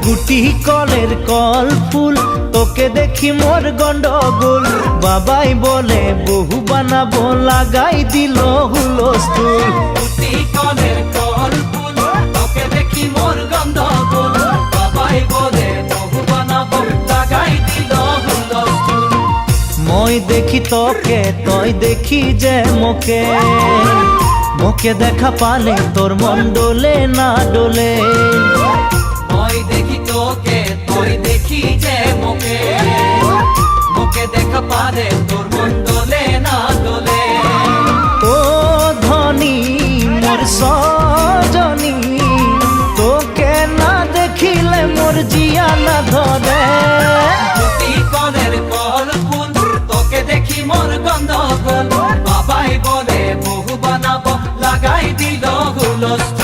গুটি কলের কল ফুল তোকে দেখি মোর গন্ডগোল বাবাই বলে বহু বানাবো লাগাই দিল হুলস্থুল গুটি কলের কল ফুল তোকে দেখি মোর গন্ডগোল বাবাই বলে বহু বানাবো লাগাই দিল হুলস্থুল মই দেখি তোকে তই দেখি যে মোকে মোকে দেখা পালে তোর মন ডোলে না ডোলে মই দেখি তোকে তুই দেখি যে মোকে মোকে দেখা পারে তোর মন দোলে না দোলে ও ধনী মোর সজনী তোকে না দেখিলে মোর জিয়া না ধরে গুটি কলের কল ফুল তোকে দেখি মোর গন্ডগোল বাবাই বলে বহু বানাবো লাগাই দিল হুলস্থুল